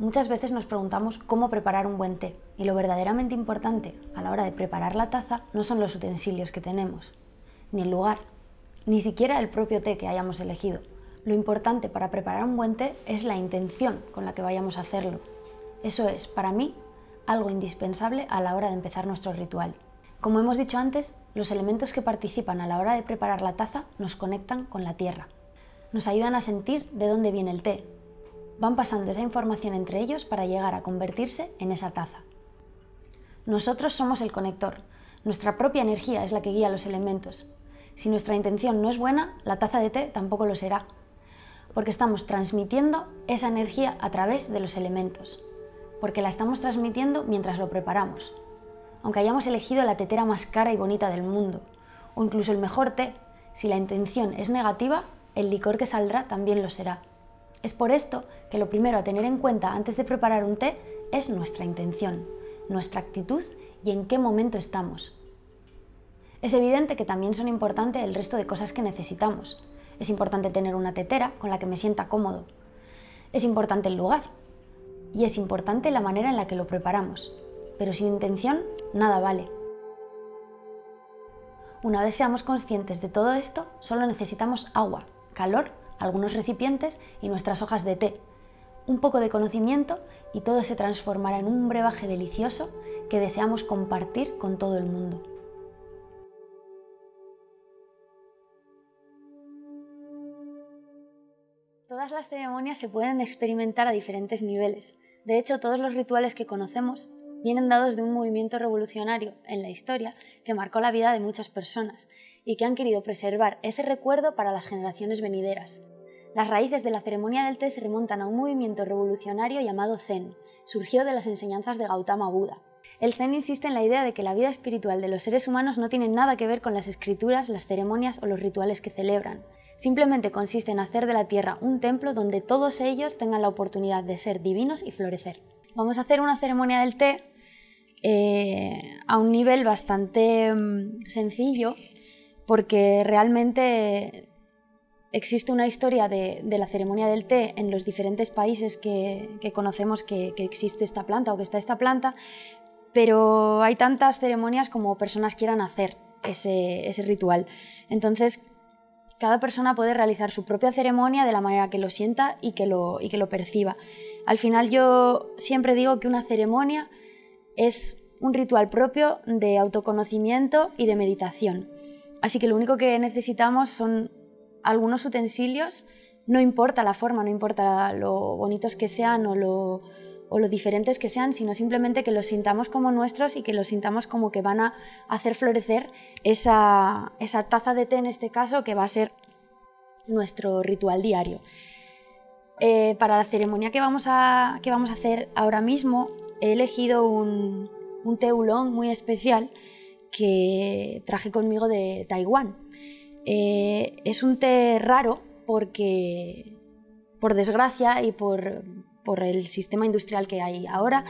Muchas veces nos preguntamos cómo preparar un buen té, y lo verdaderamente importante a la hora de preparar la taza no son los utensilios que tenemos, ni el lugar, ni siquiera el propio té que hayamos elegido. Lo importante para preparar un buen té es la intención con la que vayamos a hacerlo. Eso es, para mí, algo indispensable a la hora de empezar nuestro ritual. Como hemos dicho antes, los elementos que participan a la hora de preparar la taza nos conectan con la tierra. Nos ayudan a sentir de dónde viene el té. Van pasando esa información entre ellos para llegar a convertirse en esa taza. Nosotros somos el conector. Nuestra propia energía es la que guía los elementos. Si nuestra intención no es buena, la taza de té tampoco lo será, porque estamos transmitiendo esa energía a través de los elementos, porque la estamos transmitiendo mientras lo preparamos. Aunque hayamos elegido la tetera más cara y bonita del mundo, o incluso el mejor té, si la intención es negativa, el licor que saldrá también lo será. Es por esto que lo primero a tener en cuenta antes de preparar un té es nuestra intención, nuestra actitud y en qué momento estamos. Es evidente que también son importantes el resto de cosas que necesitamos. Es importante tener una tetera con la que me sienta cómodo. Es importante el lugar. Y es importante la manera en la que lo preparamos. Pero sin intención, nada vale. Una vez seamos conscientes de todo esto, solo necesitamos agua, calor, algunos recipientes y nuestras hojas de té, un poco de conocimiento y todo se transformará en un brebaje delicioso que deseamos compartir con todo el mundo. Todas las ceremonias se pueden experimentar a diferentes niveles. De hecho, todos los rituales que conocemos vienen dados de un movimiento revolucionario en la historia que marcó la vida de muchas personas y que han querido preservar ese recuerdo para las generaciones venideras. Las raíces de la ceremonia del té se remontan a un movimiento revolucionario llamado Zen. Surgió de las enseñanzas de Gautama Buda. El Zen insiste en la idea de que la vida espiritual de los seres humanos no tiene nada que ver con las escrituras, las ceremonias o los rituales que celebran. Simplemente consiste en hacer de la tierra un templo donde todos ellos tengan la oportunidad de ser divinos y florecer. Vamos a hacer una ceremonia del té a un nivel bastante sencillo, porque realmente existe una historia de la ceremonia del té en los diferentes países que conocemos que existe esta planta o que está esta planta, pero hay tantas ceremonias como personas quieran hacer ese ritual. Entonces, cada persona puede realizar su propia ceremonia de la manera que lo sienta y que lo perciba. Al final yo siempre digo que una ceremonia es un ritual propio de autoconocimiento y de meditación. Así que lo único que necesitamos son algunos utensilios, no importa la forma, no importa lo bonitos que sean o lo diferentes que sean, sino simplemente que los sintamos como nuestros y que los sintamos como que van a hacer florecer esa taza de té, en este caso, que va a ser nuestro ritual diario. Para la ceremonia que vamos a hacer ahora mismo, he elegido un té oolong muy especial que traje conmigo de Taiwán. Es un té raro porque, por desgracia y por el sistema industrial que hay ahora,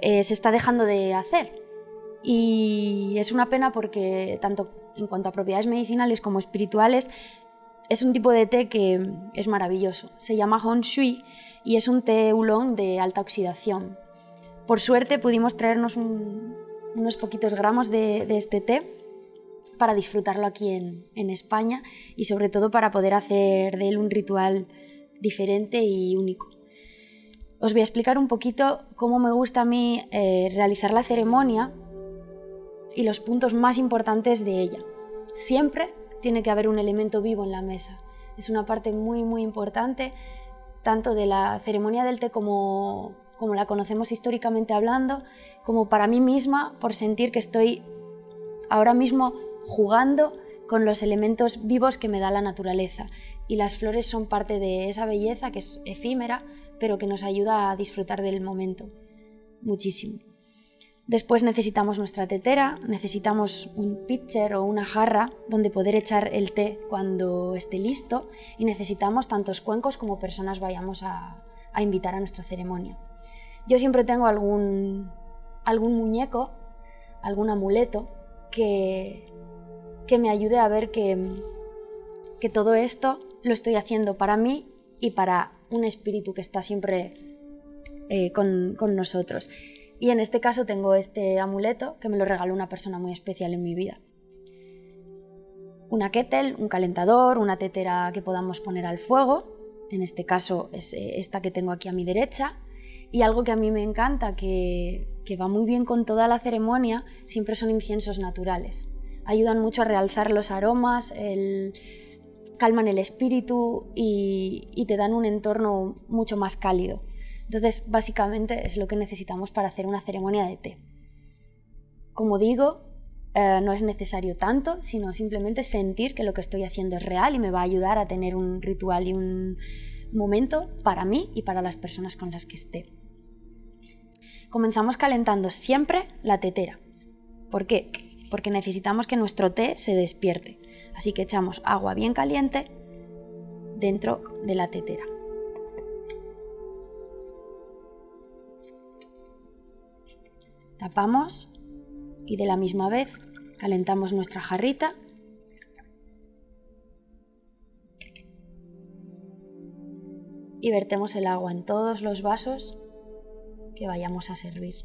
se está dejando de hacer. Y es una pena porque, tanto en cuanto a propiedades medicinales como espirituales, es un tipo de té que es maravilloso. Se llama Hon Shui y es un té oolong de alta oxidación. Por suerte pudimos traernos unos poquitos gramos de este té para disfrutarlo aquí en España y sobre todo para poder hacer de él un ritual diferente y único. Os voy a explicar un poquito cómo me gusta a mí realizar la ceremonia y los puntos más importantes de ella. Siempre tiene que haber un elemento vivo en la mesa. Es una parte muy, muy importante, tanto de la ceremonia del té como la conocemos históricamente hablando, como para mí misma, por sentir que estoy ahora mismo jugando con los elementos vivos que me da la naturaleza. Y las flores son parte de esa belleza que es efímera, pero que nos ayuda a disfrutar del momento muchísimo. Después necesitamos nuestra tetera, necesitamos un pitcher o una jarra donde poder echar el té cuando esté listo y necesitamos tantos cuencos como personas vayamos a invitar a nuestra ceremonia. Yo siempre tengo algún muñeco, algún amuleto que me ayude a ver que todo esto lo estoy haciendo para mí y para un espíritu que está siempre con nosotros. Y en este caso tengo este amuleto que me lo regaló una persona muy especial en mi vida. Una kettle, un calentador, una tetera que podamos poner al fuego. En este caso es esta que tengo aquí a mi derecha. Y algo que a mí me encanta, que va muy bien con toda la ceremonia, siempre son inciensos naturales. Ayudan mucho a realzar los aromas, calman el espíritu y te dan un entorno mucho más cálido. Entonces, básicamente es lo que necesitamos para hacer una ceremonia de té. Como digo, no es necesario tanto, sino simplemente sentir que lo que estoy haciendo es real y me va a ayudar a tener un ritual y un momento para mí y para las personas con las que esté. Comenzamos calentando siempre la tetera. ¿Por qué? Porque necesitamos que nuestro té se despierte. Así que echamos agua bien caliente dentro de la tetera. Tapamos y de la misma vez calentamos nuestra jarrita y vertemos el agua en todos los vasos que vayamos a servir.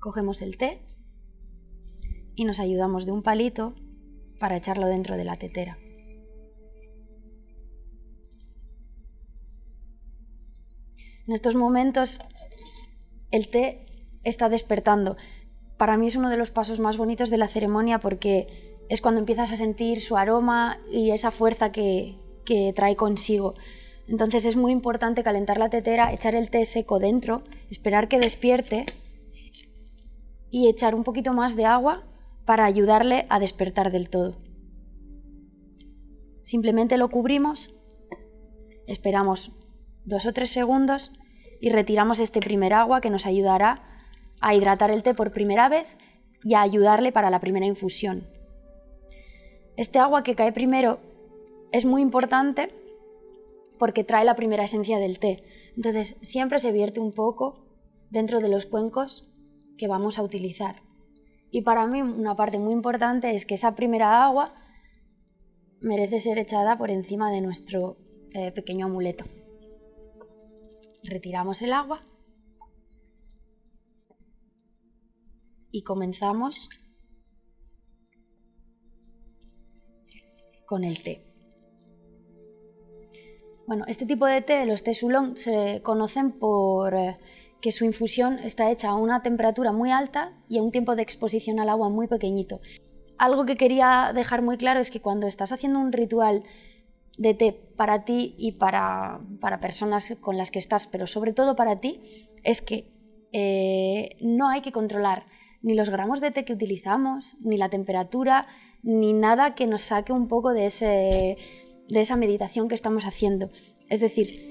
Cogemos el té y nos ayudamos de un palito para echarlo dentro de la tetera. En estos momentos el té está despertando. Para mí es uno de los pasos más bonitos de la ceremonia porque es cuando empiezas a sentir su aroma y esa fuerza que trae consigo. Entonces es muy importante calentar la tetera, echar el té seco dentro, esperar que despierte y echar un poquito más de agua para ayudarle a despertar del todo. Simplemente lo cubrimos, esperamos 2 o 3 segundos y retiramos este primer agua que nos ayudará a hidratar el té por primera vez y a ayudarle para la primera infusión. Este agua que cae primero es muy importante porque trae la primera esencia del té. Entonces siempre se vierte un poco dentro de los cuencos que vamos a utilizar. Y para mí una parte muy importante es que esa primera agua merece ser echada por encima de nuestro pequeño amuleto. Retiramos el agua y comenzamos con el té. Bueno, este tipo de té, los tés oolong, se conocen por que su infusión está hecha a una temperatura muy alta y a un tiempo de exposición al agua muy pequeñito. Algo que quería dejar muy claro es que cuando estás haciendo un ritual de té para ti y para personas con las que estás, pero sobre todo para ti, es que no hay que controlar ni los gramos de té que utilizamos, ni la temperatura, ni nada que nos saque un poco de esa meditación que estamos haciendo. Es decir,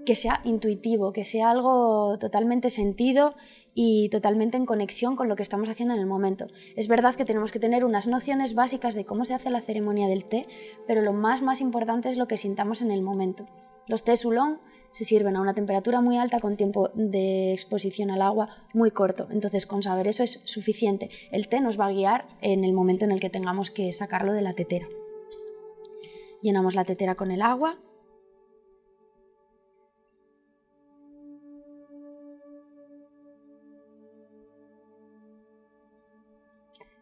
que sea intuitivo, que sea algo totalmente sentido y totalmente en conexión con lo que estamos haciendo en el momento. Es verdad que tenemos que tener unas nociones básicas de cómo se hace la ceremonia del té, pero lo más importante es lo que sintamos en el momento. Los tés oolong se sirven a una temperatura muy alta con tiempo de exposición al agua muy corto, entonces con saber eso es suficiente. El té nos va a guiar en el momento en el que tengamos que sacarlo de la tetera. Llenamos la tetera con el agua.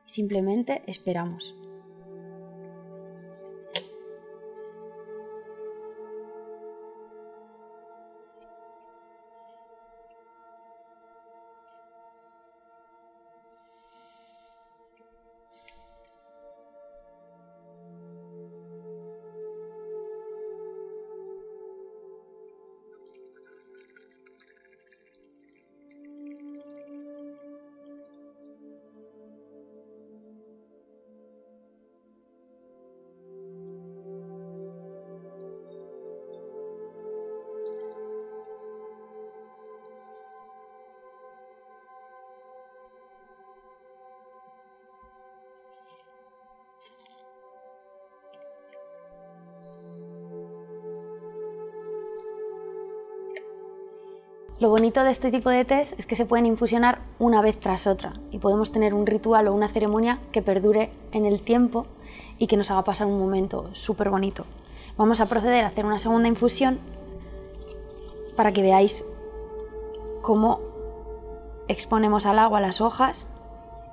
Simplemente esperamos. Lo bonito de este tipo de tés es que se pueden infusionar una vez tras otra y podemos tener un ritual o una ceremonia que perdure en el tiempo y que nos haga pasar un momento súper bonito. Vamos a proceder a hacer una segunda infusión para que veáis cómo exponemos al agua las hojas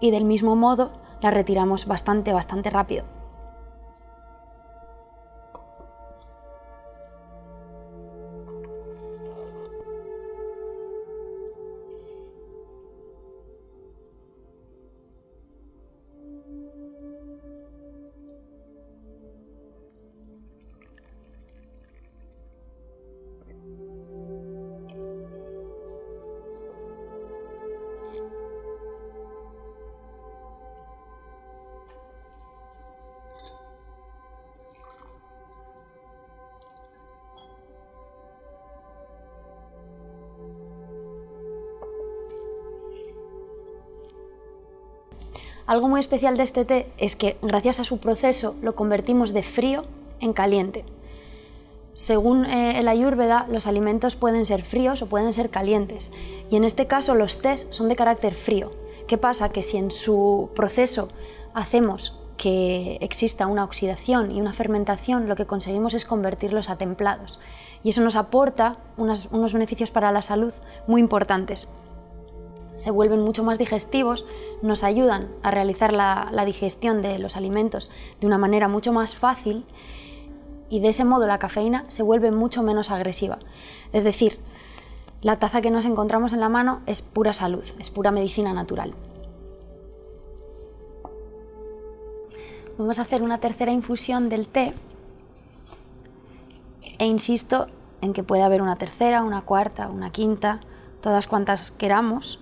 y del mismo modo las retiramos bastante rápido. Algo muy especial de este té es que, gracias a su proceso, lo convertimos de frío en caliente. Según el Ayurveda, los alimentos pueden ser fríos o pueden ser calientes, y en este caso los tés son de carácter frío. ¿Qué pasa? Que si en su proceso hacemos que exista una oxidación y una fermentación, lo que conseguimos es convertirlos a templados, y eso nos aporta unos beneficios para la salud muy importantes. Se vuelven mucho más digestivos, nos ayudan a realizar la digestión de los alimentos de una manera mucho más fácil y de ese modo la cafeína se vuelve mucho menos agresiva. Es decir, la taza que nos encontramos en la mano es pura salud, es pura medicina natural. Vamos a hacer una tercera infusión del té e insisto en que puede haber una tercera, una cuarta, una quinta, todas cuantas queramos,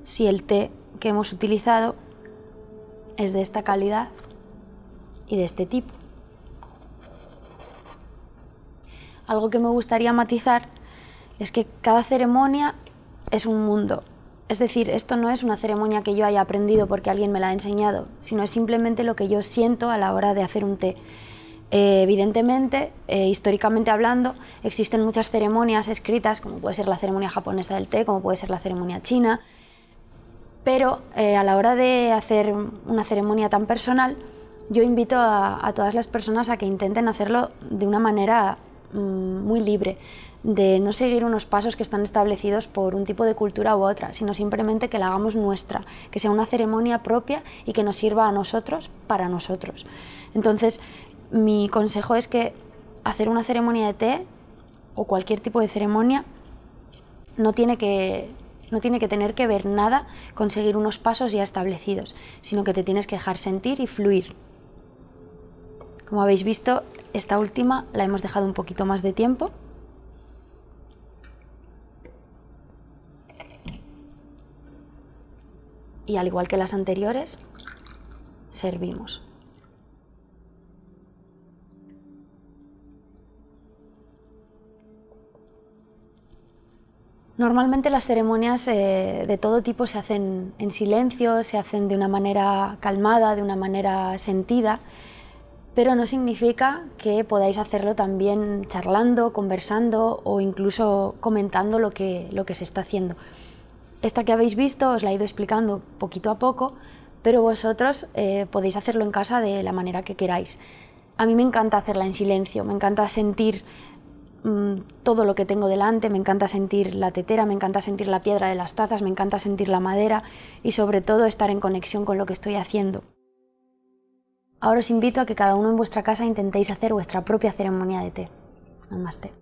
si el té que hemos utilizado es de esta calidad y de este tipo. Algo que me gustaría matizar es que cada ceremonia es un mundo. Es decir, esto no es una ceremonia que yo haya aprendido porque alguien me la ha enseñado, sino es simplemente lo que yo siento a la hora de hacer un té. Evidentemente, históricamente hablando, existen muchas ceremonias escritas, como puede ser la ceremonia japonesa del té, como puede ser la ceremonia china, pero a la hora de hacer una ceremonia tan personal, yo invito a todas las personas a que intenten hacerlo de una manera muy libre, de no seguir unos pasos que están establecidos por un tipo de cultura u otra, sino simplemente que la hagamos nuestra, que sea una ceremonia propia y que nos sirva a nosotros para nosotros. Entonces, mi consejo es que hacer una ceremonia de té o cualquier tipo de ceremonia no tiene que tener que ver nada con seguir unos pasos ya establecidos, sino que te tienes que dejar sentir y fluir. Como habéis visto, esta última la hemos dejado un poquito más de tiempo. Y al igual que las anteriores, servimos. Normalmente las ceremonias de todo tipo se hacen en silencio, se hacen de una manera calmada, de una manera sentida, pero no significa que podáis hacerlo también charlando, conversando o incluso comentando lo que se está haciendo. Esta que habéis visto os la he ido explicando poquito a poco, pero vosotros podéis hacerlo en casa de la manera que queráis. A mí me encanta hacerla en silencio, me encanta sentir todo lo que tengo delante, me encanta sentir la tetera, me encanta sentir la piedra de las tazas, me encanta sentir la madera y sobre todo estar en conexión con lo que estoy haciendo. Ahora os invito a que cada uno en vuestra casa intentéis hacer vuestra propia ceremonia de té. Namaste.